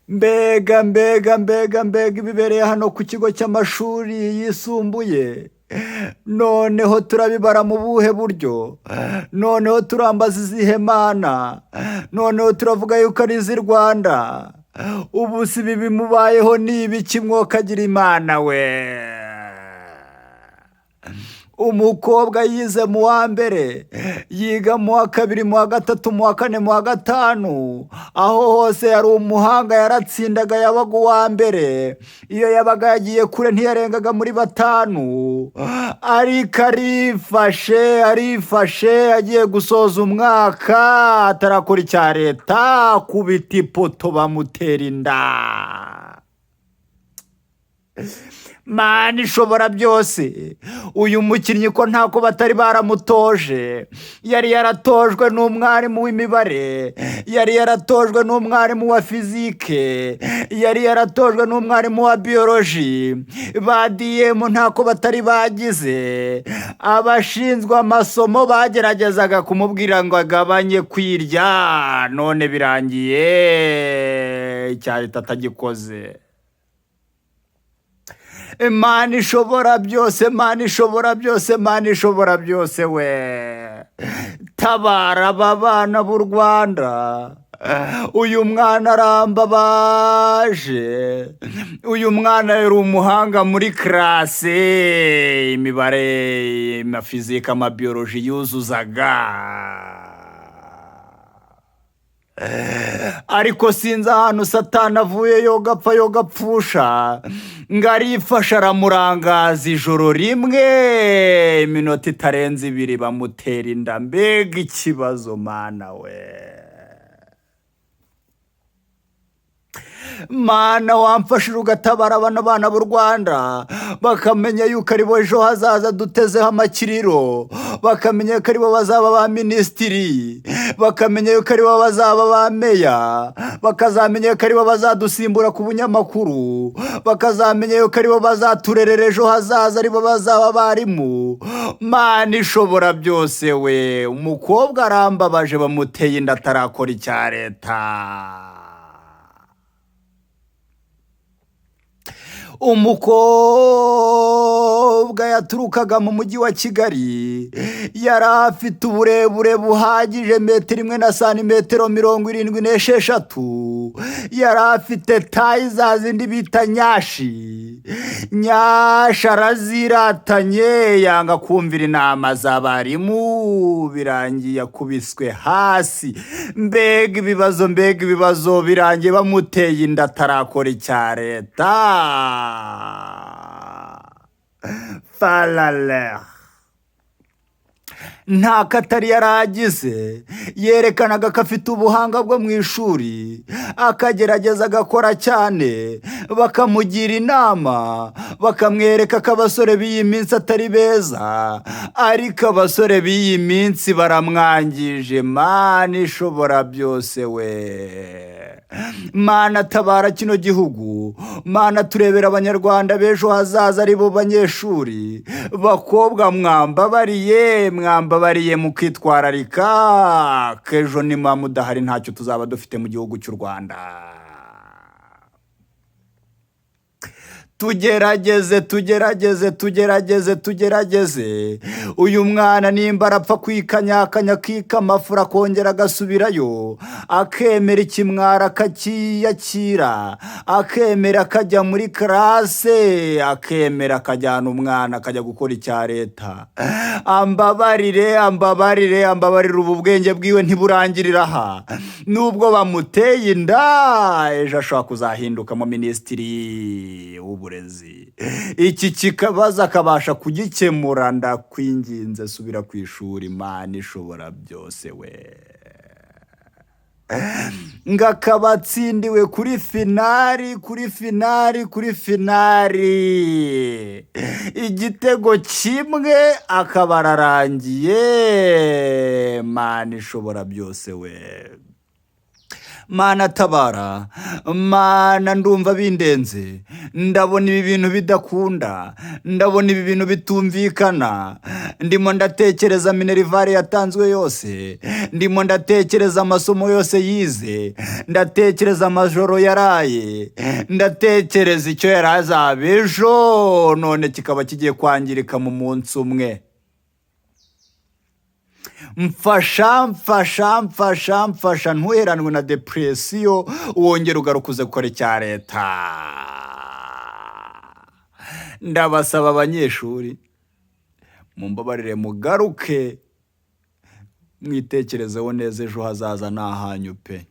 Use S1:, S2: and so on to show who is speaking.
S1: mbega ibibereye hano ku kigo cy'amashuri yisumbuye. Noneho turabibara mu buhe buryo? Noneho turambaza izihe mana? Noneho turavuga yuko ari iz'i Rwanda. Ubu si ibi bimubayeho ni ibiki mwokagira imana we? Umukobwa yize mu wa mbere, yiga mu wa kabiri, mu wa gatatu, mu wa kane, mu wa gatanu, aho hose yari umuhanga, yaratsindaga, yabaga uwa mbere. Iyo yabaga yagiye kure ntiyarengaga muri batanu, ariko arifashe agiye gusoza umwaka atarakora icya leta, kubita ipoto bamutera inda. Mana ishobora byose, uyu mukinnyi ko ntako batari baramutoje, yari yaratojwe n'umwarimu w'imibare, yari yaratojwe n'umwarimu wa fizike, yari yaratojwe n'umwarimu wa biyoloji, ba diyemu ntako batari bagize. Abashinzwe amasomo bageragezaga kumubwira ngo agabanye kwirya, none birangiye icya leta atagikoze. Imana ishobora byose, Imana ishobora byose, Imana ishobora byose we. Tabara aba bana b'u Rwanda. Uyu mwana arambabaje, uyu mwana yari umuhanga muri karase, imibare, amafizika, amabiyoloji yuzuzaga, ariko sinzi ahantu satani avuye yo gapfusha, ngo arifasha aramurangaza ijoro rimwe, iminota itarenze 2 bamutera inda. Mbega ikibazo mana we! Mana wamfashije ugatabara bano bana b'u Rwanda, bakamenya yuko ari bo ejo hazaza dutezeho amakiriro, bakamenya ko ari bo bazaba ba minisitiri, bakamenya yuko ari bo bazaba ba meya, bakazamenya ko ari bo bazadusimbura ku bunyamakuru, bakazamenya yuko ari bo bazaturerera ejo hazaza, ari bo bazaba abarimu. Mana ishobora byose we, umukobwa arambabaje bamuteye inda atarakora icya leta. Umukobwa yaturukaga mu mujyi wa Kigali, yari afite uburebure buhagije 1 na santimetero 76, yari afite tayi za zindi bita nyashi, araziratanye, yanga kumvira inama z'abarimu, birangiye akubiswe hasi. Mbega ibibazo, birangiye bamuteye inda atarakora icya leta. Falala nta katari yaragize, yerekanaga ko afite ubuhanga bwo mu ishuri, akagerageza agakora cyane, bakamugira inama, bakamwereka ko abasore b'iyi minsi atari beza, ariko abasore b'iyi minsi baramwangije. Mana ishobora byose we, Mana tabara kino gihugu, Mana turebera abanyarwanda b'ejo hazaza, ari bo banyeshuri. Bakobwa mwambabariye mukitwararika, k'ejo nimba mudahari ntacyo tuzaba dufite mu gihugu cy'u Rwanda. Tugerageze. Uyu mwana nimba arapfa kwikanyakanya, akikamafura, akongera agasubirayo, akemera ikimwara, akakiyakira, akemera akajya muri karase, akemera akajyana umwana akajya gukora icya leta. Ambabarire, ubu bwenge bwiwe ntiburangirira aha. Nubwo bamuteye inda, ejo ashobora kuzahindukamo minisitiri w'uburezi. Iki kikabazo akabasha kugikemura. Ndakwinginze subira ku ishuri, Mana ishobora byose we. Ngakaba atsindiwe kuri finari, igitego kimwe akaba ararangiye. Mana ishobora byose we. mana tabara, mana ndumva bindenze, ndabona ibi bintu bidakunda, ndabona ibi bintu bitumvikana, ndimo ndatekereza minerivare yatanzwe yose, ndimo ndatekereza amasomo yose yize, ndatekereza amajoro yaraye, ndatekereza icyo yari azaba ejo, none kikaba kigiye kwangirika mu munsi umwe. Mfasha ntuheranwe na depresiyo wongera ugaruka uze gukora icya leta. Ndabasaba abanyeshuri mumbabarire mugaruke mwitekerezeho neza, ejo hazaza ni ahanyu pe.